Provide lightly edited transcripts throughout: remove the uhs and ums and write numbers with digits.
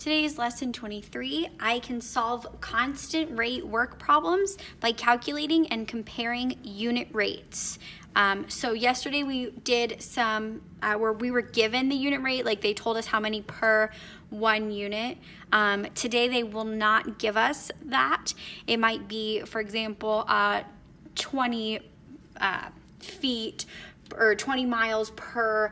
Today's lesson 23, I can solve constant rate work problems by calculating and comparing unit rates. So yesterday we did some where we were given the unit rate, like they told us how many per 1 unit. Today they will not give us that. It might be, for example, 20 feet or 20 miles per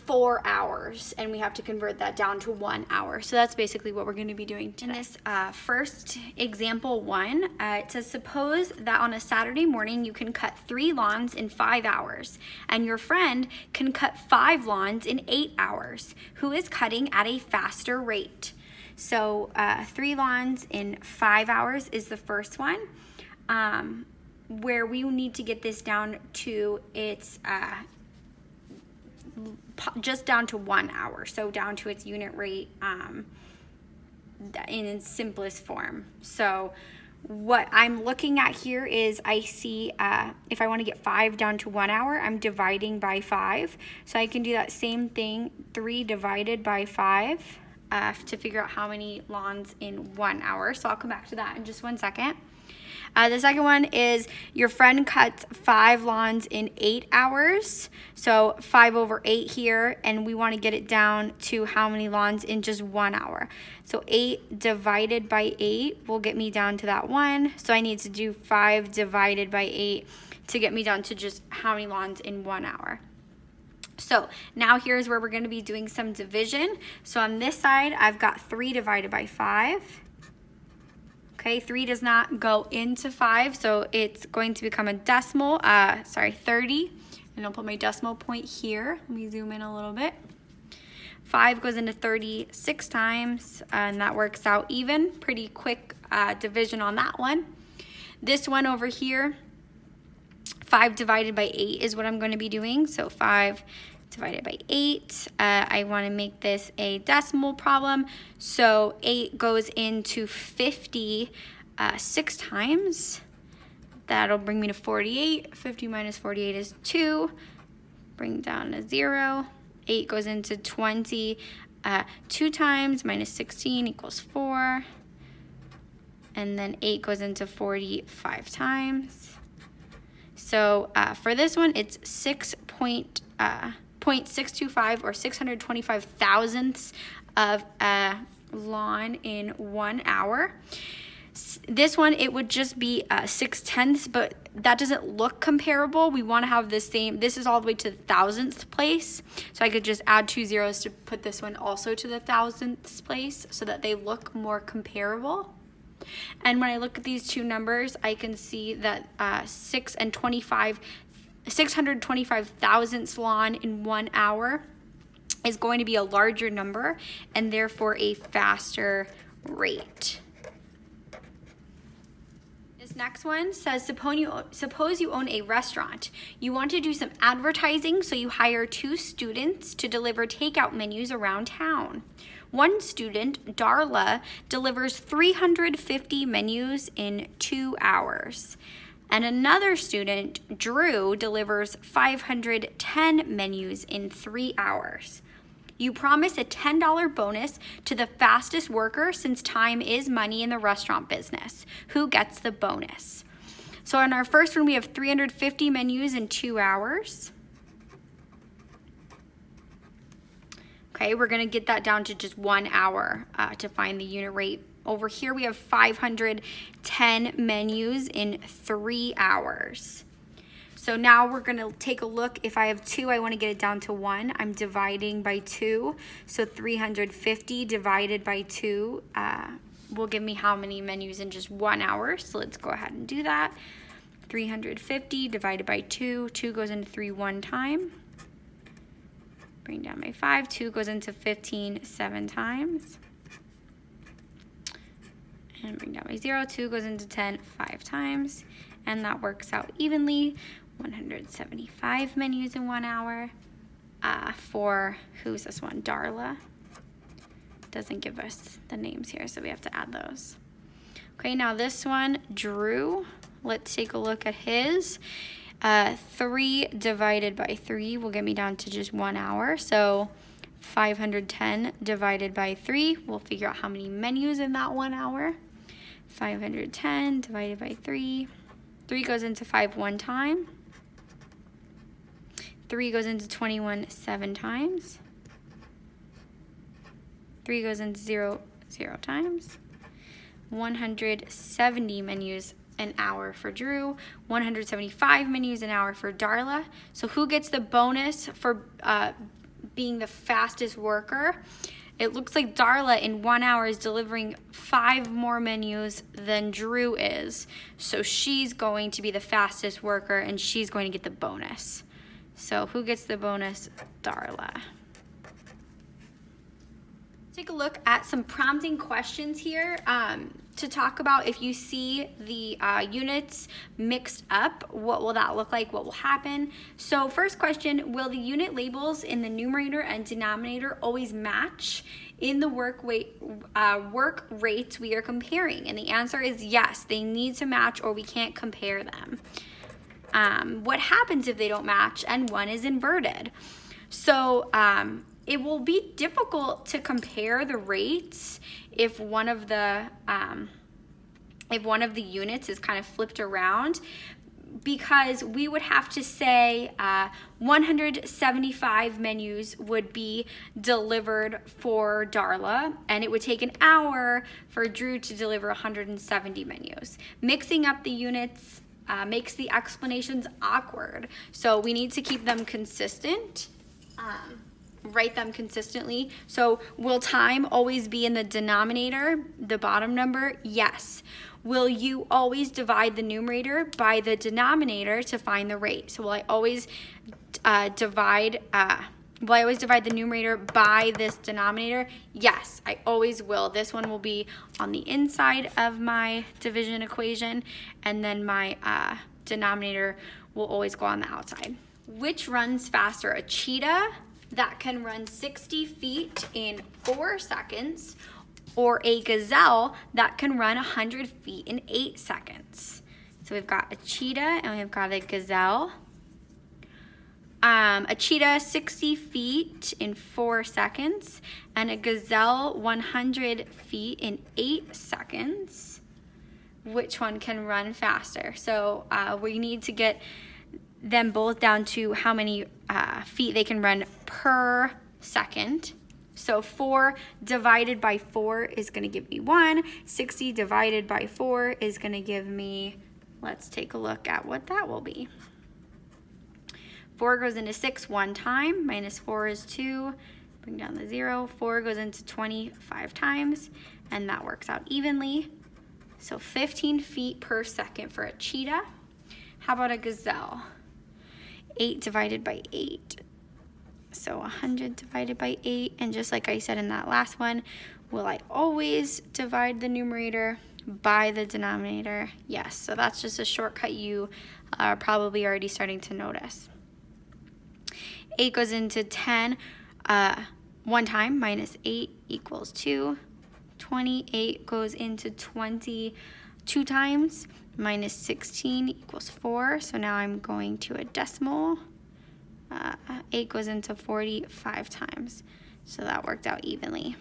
4 hours, and we have to convert that down to 1 hour. So that's basically what we're going to be doing today. In this first example 1, it says suppose that on a Saturday morning you can cut 3 lawns in 5 hours and your friend can cut 5 lawns in 8 hours. Who is cutting at a faster rate? So 3 lawns in 5 hours is the first one, where we need to get this down to its just down to 1 hour, so down to its unit rate in its simplest form. So what I'm looking at here is I see if I want to get 5 down to 1 hour, I'm dividing by 5. So I can do that same thing, 3 divided by 5 to figure out how many lawns in 1 hour. So I'll come back to that in just 1 second. The second one is your friend cuts 5 lawns in 8 hours. So 5 over 8 here, and we want to get it down to how many lawns in just 1 hour. So 8 divided by 8 will get me down to that 1. So I need to do 5 divided by 8 to get me down to just how many lawns in 1 hour. So now here's where we're going to be doing some division. So on this side, I've got 3 divided by 5. Okay, 3 does not go into 5, so it's going to become a decimal, 30. And I'll put my decimal point here. Let me zoom in a little bit. 5 goes into 30 6 times, and that works out even. Pretty quick division on that one. This one over here, 5 divided by 8 is what I'm going to be doing. So 5 divided by 8. I want to make this a decimal problem. So 8 goes into 50 6 times. That'll bring me to 48. 50 minus 48 is 2. Bring down to 0. 8 goes into 20 2 times. Minus 16 equals 4. And then 8 goes into 40 5 times. So for this one, it's 0.625 or 625 thousandths of a lawn in 1 hour. This one, it would just be 6/10, but that doesn't look comparable. We want to have the same. This is all the way to the thousandth place, so I could just add 2 zeros to put this one also to the thousandth place so that they look more comparable. And when I look at these two numbers, I can see that 625 thousandths lawn in 1 hour is going to be a larger number and therefore a faster rate. This next one says, suppose you own a restaurant. You want to do some advertising, so you hire 2 students to deliver takeout menus around town. One student, Darla, delivers 350 menus in 2 hours. And another student, Drew, delivers 510 menus in 3 hours. You promise a $10 bonus to the fastest worker since time is money in the restaurant business. Who gets the bonus? So on our first one, we have 350 menus in 2 hours. Okay, we're going to get that down to just 1 hour to find the unit rate. Over here, we have 510 menus in 3 hours. So now we're going to take a look. If I have 2, I want to get it down to 1. I'm dividing by 2. So 350 divided by 2 will give me how many menus in just 1 hour. So let's go ahead and do that. 350 divided by 2. 2 goes into 3 1 time. Bring down my 5. 2 goes into 15 7 times. And bring down my 0. 2 goes into 10 5 times. And that works out evenly. 175 menus in 1 hour for, who's this one? Darla. Doesn't give us the names here, so we have to add those. Okay, now this one, Drew. Let's take a look at his. 3 divided by 3 will get me down to just 1 hour. So 510 divided by 3. We'll figure out how many menus in that 1 hour. 510 divided by 3. 3 goes into 5 one time. 3 goes into 21 7 times. 3 goes into 0 0 times. 170 menus an hour for Drew, 175 menus an hour for Darla. So who gets the bonus for being the fastest worker? It looks like Darla in 1 hour is delivering 5 more menus than Drew is. So she's going to be the fastest worker and she's going to get the bonus. So who gets the bonus? Darla. Take a look at some prompting questions here to talk about if you see the units mixed up, what will that look like? What will happen? So first question, will the unit labels in the numerator and denominator always match in the work rates we are comparing? And the answer is yes, they need to match or we can't compare them. What happens if they don't match and one is inverted? So it will be difficult to compare the rates if one of the units is kind of flipped around, because we would have to say 175 menus would be delivered for Darla, and it would take an hour for Drew to deliver 170 menus. Mixing up the units makes the explanations awkward, so we need to keep them consistent. Write them consistently. So will time always be in the denominator, the bottom number? Yes. Will you always divide the numerator by the denominator to find the rate? So will I always divide the numerator by this denominator? Yes, I always will. This one will be on the inside of my division equation, and then my denominator will always go on the outside. Which runs faster, a cheetah that can run 60 feet in 4 seconds, or a gazelle that can run 100 feet in 8 seconds? So we've got a cheetah and we've got a gazelle. A cheetah 60 feet in 4 seconds, and a gazelle 100 feet in 8 seconds. Which one can run faster? So we need to get them both down to how many feet they can run per second. So 4 divided by 4 is going to give me 1. 60 divided by 4 is going to give me, let's take a look at what that will be. 4 goes into 6 one time, minus 4 is 2, bring down the 0. 4 goes into 25 times, and that works out evenly. So 15 feet per second for a cheetah. How about a gazelle? 8 divided by 8. So 100 divided by 8. And just like I said in that last one, will I always divide the numerator by the denominator? Yes. So that's just a shortcut you are probably already starting to notice. 8 goes into 10 one time, minus 8 equals 2. 28 goes into 20 2 times, minus 16 equals 4. So now I'm going to a decimal. 8 goes into 45 times. So that worked out evenly.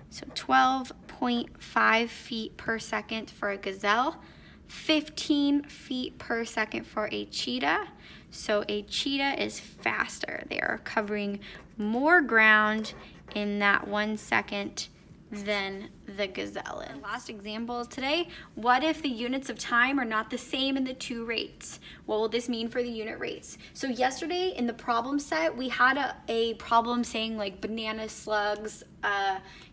So 12.5 feet per second for a gazelle, 15 feet per second for a cheetah. So a cheetah is faster. They are covering more ground in that 1 second than the gazelle is. Last example today, what if the units of time are not the same in the 2 rates? What will this mean for the unit rates? So yesterday in the problem set, we had a problem saying like banana slugs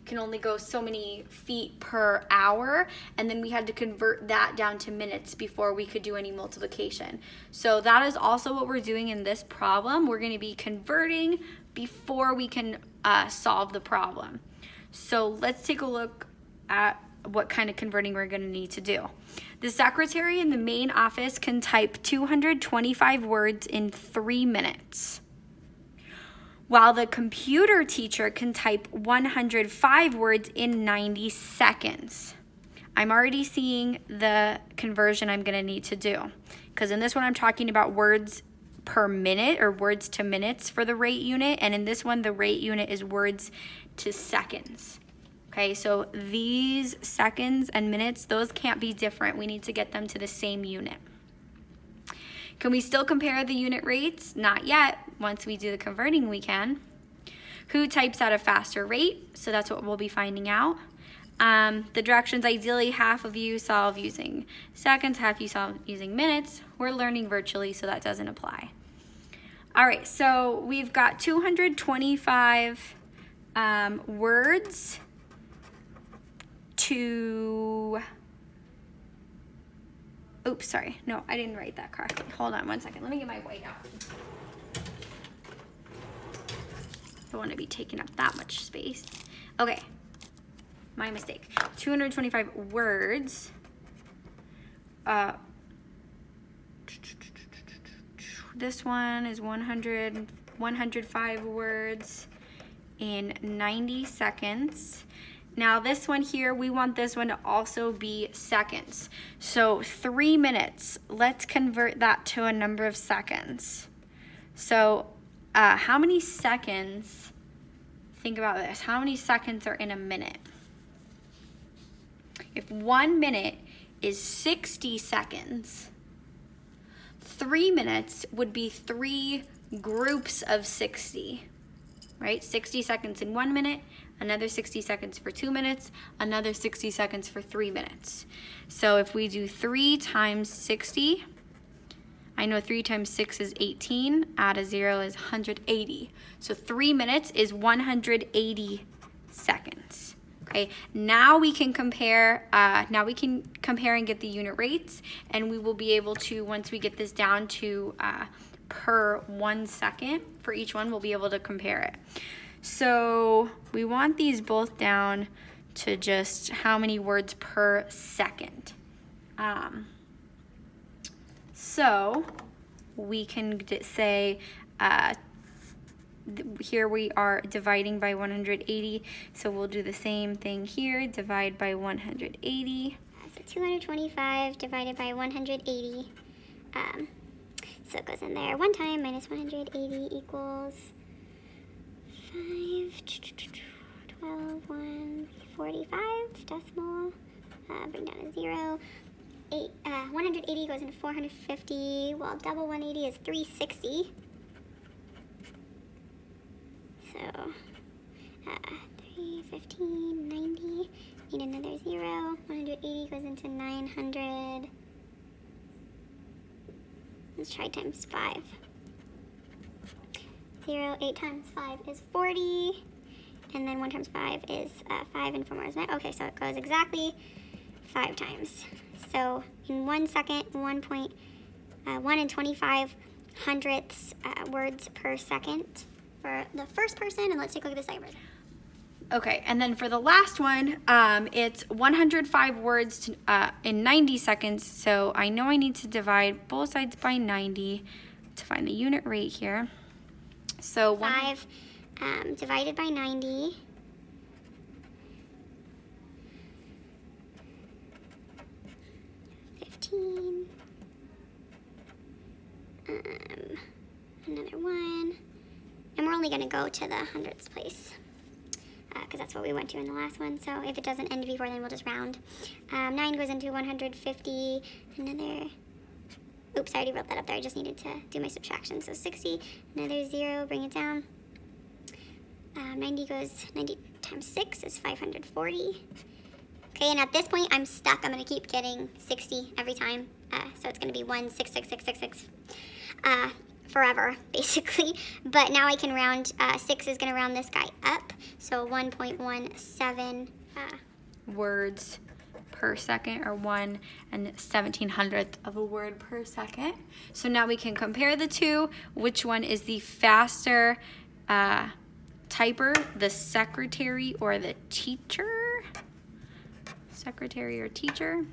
can only go so many feet per hour, and then we had to convert that down to minutes before we could do any multiplication. So that is also what we're doing in this problem. We're going to be converting before we can solve the problem. So let's take a look at what kind of converting we're going to need to do. The secretary in the main office can type 225 words in 3 minutes, while the computer teacher can type 105 words in 90 seconds. I'm already seeing the conversion I'm going to need to do, because in this one I'm talking about words per minute or words to minutes for the rate unit. And in this one, the rate unit is words to seconds. Okay, so these seconds and minutes, those can't be different. We need to get them to the same unit. Can we still compare the unit rates? Not yet. Once we do the converting, we can. Who types at a faster rate? So that's what we'll be finding out. The directions, ideally half of you solve using seconds, half you solve using minutes. We're learning virtually, so that doesn't apply. All right, so we've got 225 words to... Oops, sorry. No, I didn't write that correctly. Hold on one second. Let me get my white out. Don't want to be taking up that much space. Okay, my mistake. 225 words. This one is 105 words in 90 seconds. Now this one here, we want this one to also be seconds. So 3 minutes, let's convert that to a number of seconds. So how many seconds, think about this, how many seconds are in a minute? If 1 minute is 60 seconds, 3 minutes would be 3 groups of 60, right? 60 seconds in 1 minute, another 60 seconds for 2 minutes, another 60 seconds for 3 minutes. So if we do 3 times 60, I know 3 times 6 is 18, add a 0 is 180. So 3 minutes is 180 seconds. Okay, now we can compare, and get the unit rates, and we will be able to, once we get this down to per 1 second for each one, we'll be able to compare it. So we want these both down to just how many words per second. So we can say, here we are dividing by 180, so we'll do the same thing here, divide by 180. So 225 divided by 180, so it goes in there 1 time, minus 180 equals 5, 12, 1, 45, decimal, bring down a 0, 180 goes into 450, well, double 180 is 360. So, 3, 15, 90, need another 0, 180 goes into 900, let's try times 5. 0, 8 times 5 is 40, and then 1 times 5 is 5, and 4 more is 9. Okay, so it goes exactly 5 times. So in 1 second, 1 and 25 hundredths words per second for the first person, and let's take a look at the second person. Okay, and then for the last one, it's 105 words in 90 seconds, so I know I need to divide both sides by 90 to find the unit rate here. So 5 divided by 90. Another 1, and we're only going to go to the hundredths place because that's what we went to in the last one. So if it doesn't end before, then we'll just round. 9 goes into 150, another, oops, I already wrote that up there, I just needed to do my subtraction. So 60, another 0, bring it down. 90 times 6 is 540. Okay, and at this point, I'm stuck. I'm going to keep getting 60 every time. So it's going to be 1, 6, 6, 6, 6, 6, forever, basically. But now I can round, 6 is going to round this guy up. So 1.17 words per second, or 1 1/1700th of a word per second. So now we can compare the two. Which one is the faster typer, the secretary or the teacher? Secretary or teacher.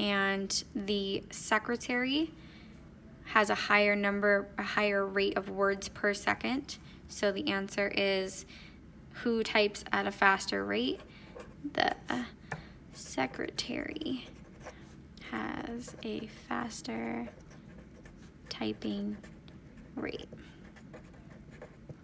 And the secretary has a higher rate of words per second. So the answer is, who types at a faster rate? The secretary has a faster typing rate.